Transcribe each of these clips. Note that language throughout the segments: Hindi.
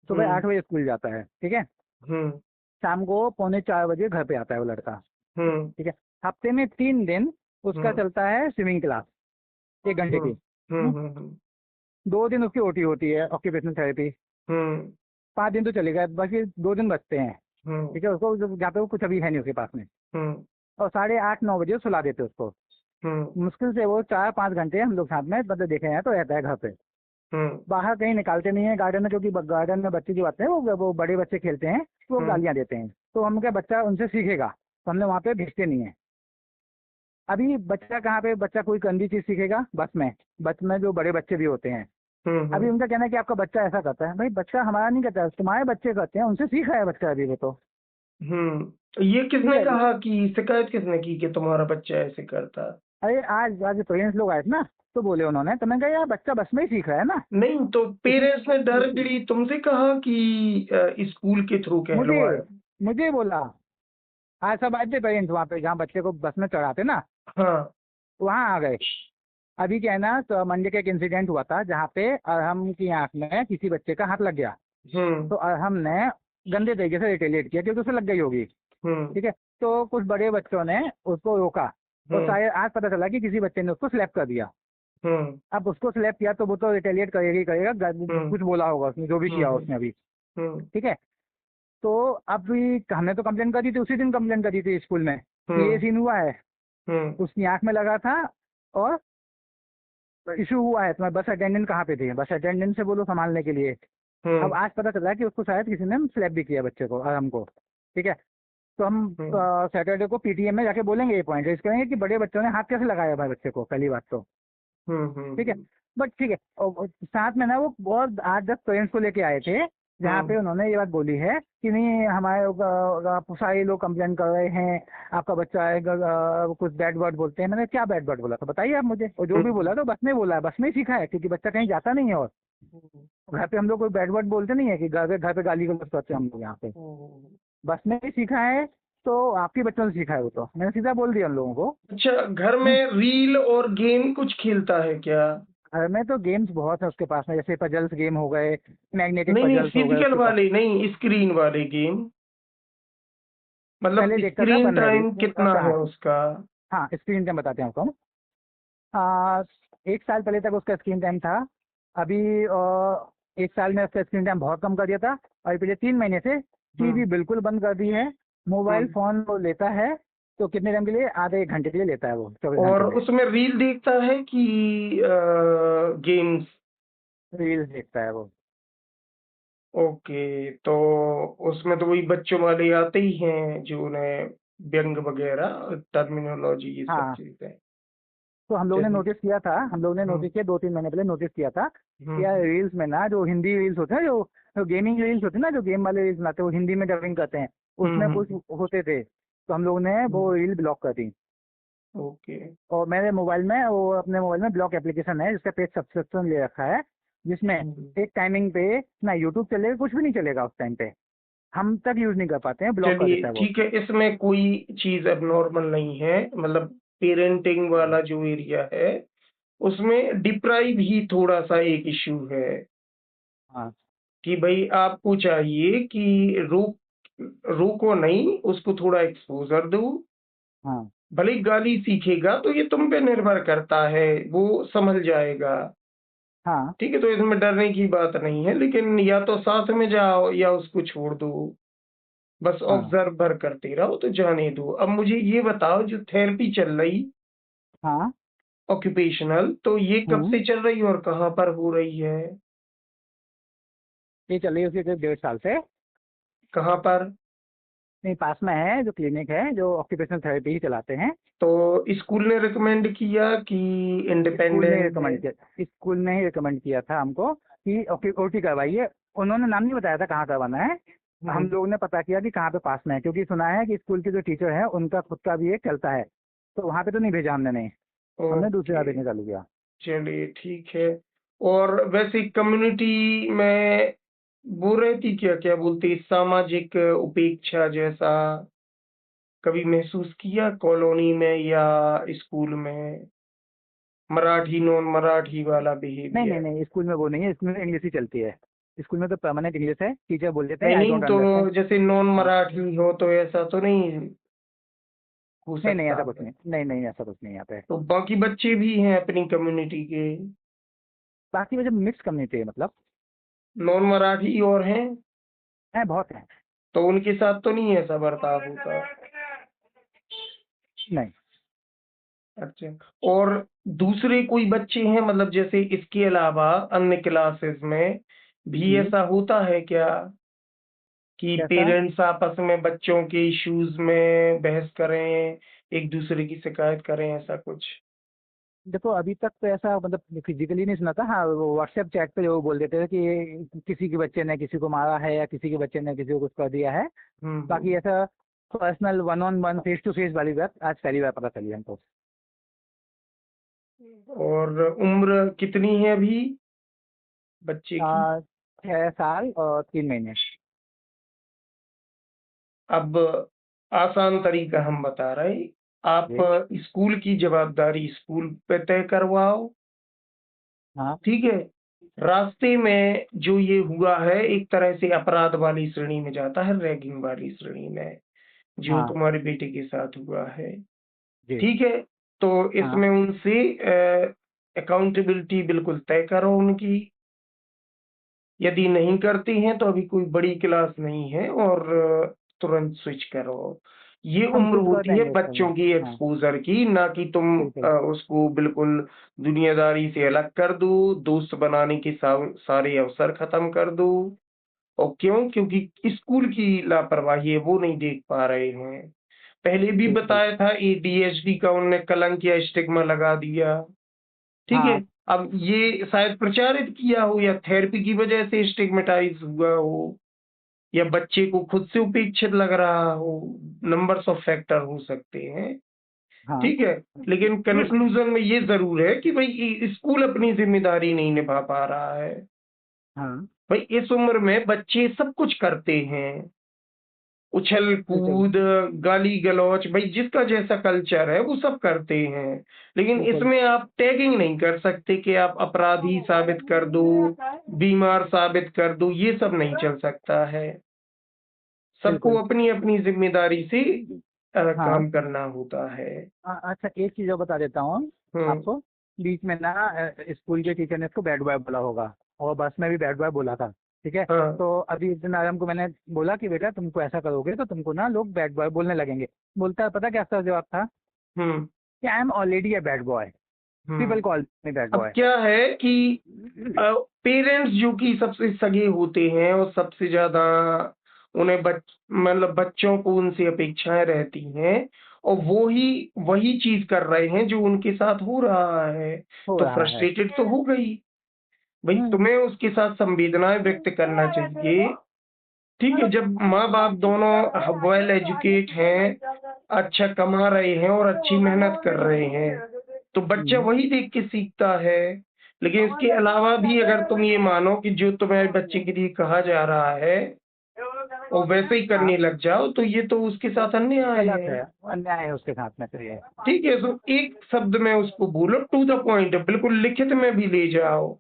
सुबह 8 बजे स्कूल जाता है, ठीक है। हम्म। शाम को 3:45 घर पे आता है वो लड़का, हम्म। ठीक है। हफ्ते में 3 दिन उसका हम्म। चलता है स्विमिंग क्लास, 1 घंटे हम्म। की। हम्म? 2 दिन उसकी ओटी होती है, ऑक्यूपेशनल थेरेपी। हम्म। 5 दिन तो चलेगा, बाकी 2 दिन बचते हैं, हम्म। ठीक है। उसको जहाँ पे वो कुछ अभी है नहीं उसके पास में। हम्म। और 8:30-9 बजे सुला देते उसको। हम्म। मुश्किल से वो 4-5 घंटे हम लोग साथ में मतलब देखे हैं तो रहता है घर पे। हम्म। बाहर कहीं निकालते नहीं है गार्डन में, क्योंकि गार्डन में बच्चे जो आते हैं वो बड़े बच्चे खेलते हैं, तो वो हम्म। गालियां देते हैं। तो हम क्या बच्चा उनसे सीखेगा, तो हमने वहाँ पे भेजते नहीं है। अभी बच्चा कहाँ पे, बच्चा कोई गंदी चीज सीखेगा बस में जो बड़े बच्चे भी होते हैं। अभी हम्म। उनका कहना है कि आपका बच्चा ऐसा करता है। भाई बच्चा हमारा नहीं करता है, तुम्हारे बच्चे करते हैं, उनसे सीखा है बच्चा अभी वो तो। ये ठीक किसने है। कहा कि शिकायत किसने की कि तुम्हारा बच्चा ऐसे करता? अरे आज आज पेरेंट्स लोग आए थे ना, तो बोले उन्होंने, तो मैंने कहा यार बच्चा बस में ही सीख रहा है ना। नहीं तो इसमें पेरेंट्स ने डायरेक्टली तुमसे कहा कि स्कूल के थ्रू मुझे कहलवाए? मुझे बोला। आज सब आए थे पेरेंट्स वहाँ पे, जहाँ बच्चे को बस में चढ़ाते ना, हाँ। वहाँ आ गए। अभी क्या है ना, तो मंडे का एक इंसिडेंट हुआ था जहाँ पे अरहम की आंख में किसी बच्चे का हाथ लग गया। हम्म। तो अरहम ने गंदे तरीके से रिटेलिएट किया, क्योंकि उसे लग गई होगी, हम्म। ठीक है। तो कुछ बड़े बच्चों ने उसको रोका, और हम्म। शायद आज पता चला कि किसी बच्चे ने उसको स्लैप कर दिया। हम्म। अब उसको स्लैप किया तो वो तो रिटेलिएट करेगा ही करेगा, हम्म। कुछ बोला होगा उसने, जो भी किया हम्म। उसने अभी, हम्म। ठीक है। तो अभी हमने तो कंप्लेन कर दी थी, उसी दिन कंप्लेन कर दी थी स्कूल में कि ये हम्म। सीन हुआ है, हम्म। उसकी आंख में लगा था, और इशू हुआ है। तुम्हारे बस अटेंडेंट कहाँ पे थे, बस अटेंडेंट से बोलो संभालने के लिए। अब हम्म। आज पता चला कि उसको शायद किसी ने स्लैप भी किया बच्चे को, आराम को, ठीक है। तो हम हम्म। सैटरडे को पीटीएम में जाके बोलेंगे, ये पॉइंट रेज करेंगे कि बड़े बच्चों ने हाथ कैसे लगाया भाई बच्चे को, पहली बात तो, हम्म। ठीक है। बट ठीक है, और साथ में ना वो बहुत 8-10 पेरेंट्स को लेके आए थे, जहाँ पे हम्म। उन्होंने ये बात बोली है कि नहीं हमारे सारे लोग कंप्लेन कर रहे हैं, आपका बच्चा है कुछ बैड वर्ड बोलते हैं। मैंने क्या बैड वर्ड बोला था बताइए आप मुझे, और जो भी हम्म। बोला तो बस में बोला है, बस में ही सीखा है, क्योंकि बच्चा कहीं जाता नहीं है। और घर पे हम लोग कोई बैड वर्ड बोलते नहीं है कि घर पे गाली गलौज करते हैं हम लोग यहाँ पे, हम्म। बस में ही सीखा है। तो आपके बच्चों से सीखा है वो, तो मैंने सीधा बोल दिया उन लोगों को। अच्छा, घर हम्म, में रील और गेम कुछ खेलता है क्या? घर में तो गेम्स बहुत है उसके पास में, जैसे पजल्स गेम हो गए, मैग्नेटिक नहीं नहीं, पजल्स हो गए फिजिकल उसके पास। वाले नहीं, स्क्रीन वाले गेम। मतलब पहले देखता था स्क्रीन 15 दिन। टाइम कितना अच्छा है हाँ, उसका? हाँ स्क्रीन टाइम बताते हैं आपको हम। 1 साल पहले तक उसका स्क्रीन टाइम था। अभी 1 साल में उसका स्क्रीन टाइम बहुत कम कर दिया था। और पिछले 3 महीने से टीवी हम्म। बिल्कुल बंद कर दी है। मोबाइल हम्म। फोन वो लेता है तो कितने टाइम के लिए, आधे 1 घंटे के लिए लेता है वो, 24 घंटे और में। उसमें रील देखता है कि गेम्स? रील्स देखता है वो। ओके, तो उसमें तो वही बच्चों वाले आते ही हैं जो उन्हें व्यंग वगैरह टर्मिनोलॉजी ये सब हाँ, चीजें। तो हम लोगों ने चलिए। नोटिस किया था, हम लोगों ने हम्म। नोटिस किया 2-3 महीने पहले नोटिस किया था कि यार हम्म। रील्स में ना, जो हिंदी रील्स होते हैं, जो गेमिंग रील्स होते हैं ना, जो गेम वाले रील्स बनाते हैं वो हिंदी में डबिंग करते हैं, उसमें कुछ हम्म। होते थे। तो हम लोगों ने वो रील ब्लॉक कर दी। ओके। और मेरे मोबाइल में, वो अपने मोबाइल में ब्लॉक एप्लीकेशन है जिसका पेड सब्सक्रिप्शन ले रखा है, जिसमें हम्म। एक टाइमिंग पे ना यूट्यूब चलेगा, कुछ भी नहीं चलेगा उस टाइम पे, हम तक यूज नहीं कर पाते हैं, ब्लॉक कर चलिए देता है वो। ठीक है, इसमें कोई चीज अब नॉर्मल नहीं है। मतलब पेरेंटिंग वाला जो एरिया है उसमें डिप्राइव ही थोड़ा सा एक इश्यू है हाँ कि भाई आपको चाहिए कि रोको नहीं, उसको थोड़ा एक्सपोजर दो। हाँ भले ही गाली सीखेगा तो ये तुम पे निर्भर करता है, वो समझ जाएगा। हाँ ठीक है, तो इसमें डरने की बात नहीं है, लेकिन या तो साथ में जाओ या उसको छोड़ दो। बस हाँ ऑब्जर्वर करते रहो तो जाने दो। अब मुझे ये बताओ, जो थेरेपी चल रही हाँ। ऑक्यूपेशनल, तो ये कब हम्म। से चल रही है और कहाँ पर हो रही है? ये चल रही है उसके करीब 1.5 साल से। कहाँ पर? नहीं, पास में है जो क्लिनिक है, जो ऑक्यूपेशनल थेरेपी ही चलाते हैं। तो स्कूल ने रिकमेंड किया कि स्कूल ने इंडिपेंडेंट है? रिकमेंड किया, स्कूल ने ही रिकमेंड किया था हमको कि ओटी करवाइए। उन्होंने नाम नहीं बताया था कहाँ करवाना है। हम हम्म। लोगों ने पता किया कि कहाँ पे पास में है, क्योंकि सुना है कि स्कूल के जो टीचर है उनका खुद का भी एक चलता है, तो वहाँ पे तो नहीं भेजा हमने, नहीं। हमने दूसरी ओके, जगह भेजने चालू किया। चलिए ठीक है। और वैसे कम्युनिटी में वो रहती क्या, क्या बोलते हैं, सामाजिक उपेक्षा जैसा कभी महसूस किया कॉलोनी में या स्कूल में? मराठी नॉन मराठी वाला नहीं नहीं बिहेवियर? नहीं, स्कूल में वो नहीं है, स्कूल में इंग्लिश ही चलती है। स्कूल में तो परमानेंट इंग्लिश है, टीचर बोल देते हैं नहीं आई नहीं, डोंट तो अंडरस्टैंड। जैसे नॉन हाँ। मराठी हो तो ऐसा तो नहीं हो नहीं नहीं, सकता ऐसा कुछ है? नहीं, नहीं नहीं, ऐसा कुछ नहीं यहाँ पे। तो बाकी बच्चे भी हैं अपनी कम्युनिटी के, बाकी वजह मिक्स कम्युनिटी है मतलब। नॉन मराठी और हैं, है, बहुत है। तो उनके साथ तो नहीं ऐसा बर्ताव होता? नहीं। अच्छा। और दूसरे कोई बच्चे हैं, मतलब जैसे इसके अलावा अन्य क्लासेस में भी हम्म। ऐसा होता है क्या कि कैसा? पेरेंट्स आपस में बच्चों के इश्यूज में बहस करें, एक दूसरे की शिकायत करें, ऐसा कुछ? देखो अभी तक तो ऐसा मतलब फिजिकली नहीं सुना था। हाँ, वो व्हाट्सएप चैट पे जो बोल देते थे कि किसी के बच्चे ने किसी को मारा है या किसी के बच्चे ने किसी को कुछ कर दिया है। बाकी हम्म। ऐसा personal one on one face to face वाली बात आज पहली बार पता चली हमको। और उम्र कितनी है अभी बच्चे की? 6 साल और 3 महीने। अब आसान तरीका हम बता रहे हैं। आप जी। स्कूल की जवाबदारी स्कूल पे तय करवाओ, हाँ। ठीक है? रास्ते में जो ये हुआ है एक तरह से अपराध वाली श्रेणी में जाता है, रैगिंग वाली श्रेणी में, जो हाँ। तुम्हारे बेटे के साथ हुआ है, जी। ठीक है? तो हाँ। इसमें उनसे अकाउंटेबिलिटी बिल्कुल तय करो उनकी। यदि नहीं करते हैं तो अभी कोई बड़ी क्लास नहीं है, और तुरंत स्विच करो। ये हम उम्र स्विच कर होती है देंगे इस समय। बच्चों की हाँ। एक्सपोजर की, ना कि तुम बिल्कुल। उसको बिल्कुल दुनियादारी से अलग कर दो, दोस्त बनाने के सारे अवसर खत्म कर दो। और क्यों? क्योंकि स्कूल की लापरवाही है, वो नहीं देख पा रहे हैं। पहले भी बिल्कुल। बताया था, एडीएचडी का उनने कलंक या स्टिग्मा लगा दिया, ठीक है? हाँ। अब ये शायद प्रचारित किया हो, या थेरेपी की वजह से स्टिग्मेटाइज हुआ हो, या बच्चे को खुद से उपेक्षित लग रहा हो, नंबर्स ऑफ फैक्टर हो सकते हैं, हाँ। ठीक है? लेकिन कंक्लूजन में ये जरूर है कि भाई स्कूल अपनी जिम्मेदारी नहीं निभा पा रहा है। हाँ। भाई इस उम्र में बच्चे सब कुछ करते हैं, उछल बिल्कुल। कूद, गाली गलौच, भाई जिसका जैसा कल्चर है वो सब करते हैं। लेकिन बिल्कुल। इसमें आप टैगिंग नहीं कर सकते कि आप अपराधी साबित कर दो, बीमार साबित कर दो, ये सब नहीं चल सकता है। सबको बिल्कुल। अपनी अपनी जिम्मेदारी से हाँ। काम करना होता है। अच्छा, एक चीज और बता देता हूँ हम्म। आपको। बीच में ना स्कूल के टीचर ने इसको बैड बॉय बोला होगा, और बस में भी बैड बॉय बोला था। ठीक है। हाँ। तो अभी इस दिन आराम को मैंने बोला कि बेटा तुमको ऐसा करोगे तो तुमको ना लोग बैड बॉय बोलने लगेंगे। बोलता है, पता क्या उसका जवाब था? हम्म। कि I am already a bad boy, hmm. People call me bad अब बॉय। क्या है कि पेरेंट्स जो कि सबसे सगे होते हैं और सबसे ज्यादा उन्हें मतलब बच्चों को उनसे अपेक्षाएं रहती हैं, और वो ही वही चीज कर रहे हैं जो उनके साथ हो रहा है, हो तो रहा है। फ्रस्ट्रेटेड तो हो गई। भाई हम्म। तुम्हें उसके साथ संवेदनाएं व्यक्त करना चाहिए, ठीक है? जब माँ बाप दोनों वेल एजुकेट हैं, अच्छा कमा रहे हैं और अच्छी मेहनत कर रहे हैं, तो बच्चा हम्म। वही देख के सीखता है। लेकिन इसके अलावा भी अगर तुम ये मानो कि जो तुम्हारे बच्चे के लिए कहा जा रहा है और वैसे ही हाँ। करने लग जाओ, तो ये तो उसके साथ अन्याय गलत है, है, अन्याय है उसके साथ में तो ये। ठीक है? तो एक शब्द में उसको बोलो, टू द पॉइंट, बिल्कुल लिखित में भी ले जाओ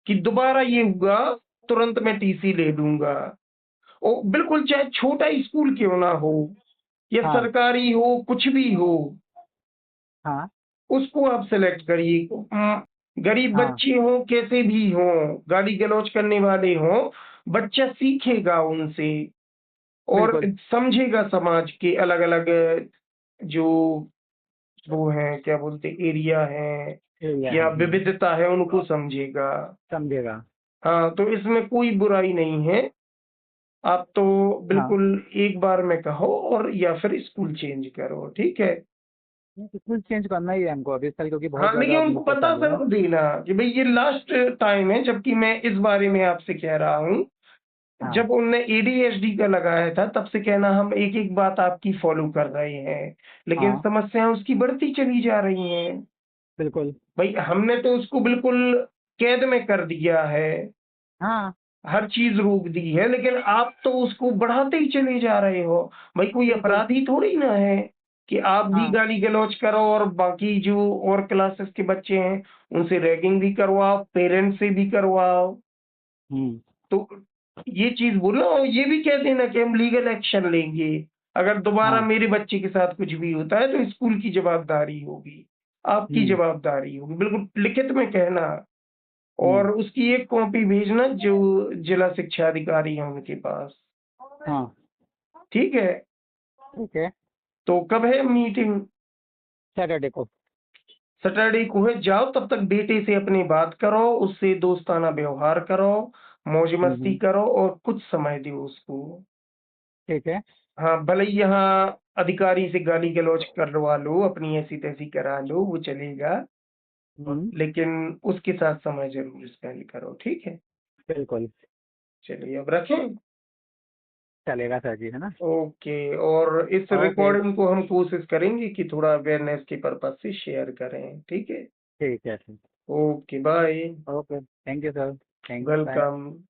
कि दोबारा ये हुआ तुरंत मैं टीसी ले लूंगा। ओ बिल्कुल, चाहे छोटा स्कूल क्यों ना हो या हाँ। सरकारी हो, कुछ भी हो, हाँ। उसको आप सेलेक्ट करिए। गरीब हाँ। बच्चे हों, कैसे भी हों, गाली गलौज करने वाले हों, बच्चा सीखेगा उनसे, और बिल्कुल। समझेगा समाज के अलग अलग जो वो है, क्या बोलते, एरिया है एरिया या है। विविधता है, उनको समझेगा। समझेगा। हाँ, तो इसमें कोई बुराई नहीं है। आप तो हाँ। बिल्कुल एक बार में कहो, और या फिर स्कूल चेंज करो, ठीक है? स्कूल चेंज करना ही है हमको अभी इस साल, क्योंकि बहुत हाँ, लेकिन ज़्यादा उनको पता परेशानी है। जरूर देना कि भाई ये लास्ट टाइम है, जबकि मैं इस बारे में आपसे कह रहा हूँ। हाँ। जब उनने एडीएचडी का लगाया था तब से कहना, हम एक एक बात आपकी फॉलो कर रहे हैं, लेकिन हाँ। समस्याएं उसकी बढ़ती चली जा रही हैं। बिल्कुल। भाई हमने तो उसको बिल्कुल कैद में कर दिया है, हाँ। हर चीज रोक दी है, लेकिन आप तो उसको बढ़ाते ही चले जा रहे हो। भाई कोई बिल्कुल। अपराधी थोड़ी ना है कि आप भी हाँ। गाली गलौज करो और बाकी जो और क्लासेस के बच्चे हैं उनसे रैगिंग भी करवाओ, पेरेंट्स से भी करवाओ। हम्म। तो ये चीज बोलो, और ये भी कह देना कि हम लीगल एक्शन लेंगे। अगर दोबारा हाँ। मेरे बच्चे के साथ कुछ भी होता है तो स्कूल की जवाबदारी होगी, आपकी जवाबदारी होगी, बिल्कुल लिखित में कहना। और उसकी एक कॉपी भेजना जो जिला शिक्षा अधिकारी है उनके पास। हाँ। ठीक है, ठीक है। तो कब है मीटिंग? सैटरडे को। सैटरडे को है। जाओ, तब तक बेटे से अपनी बात करो, उससे दोस्ताना व्यवहार करो, मौज मस्ती करो और कुछ समय दो उसको। ठीक है। हाँ, भले ही यहाँ अधिकारी से गाली गलौज करवा लो, अपनी ऐसी तैसी करा लो, वो चलेगा, लेकिन उसके साथ समय जरूर स्पेंड करो। ठीक है, बिल्कुल। चलिए अब रखें। चलेगा सर जी, है ना। ओके, और इस ओके। रिकॉर्डिंग को हम कोशिश करेंगे कि थोड़ा अवेयरनेस के पर्पज से शेयर करें। ठीक है, ठीक है sir. Okay, bye. Okay, thank you sir. Thanks, bye. Welcome.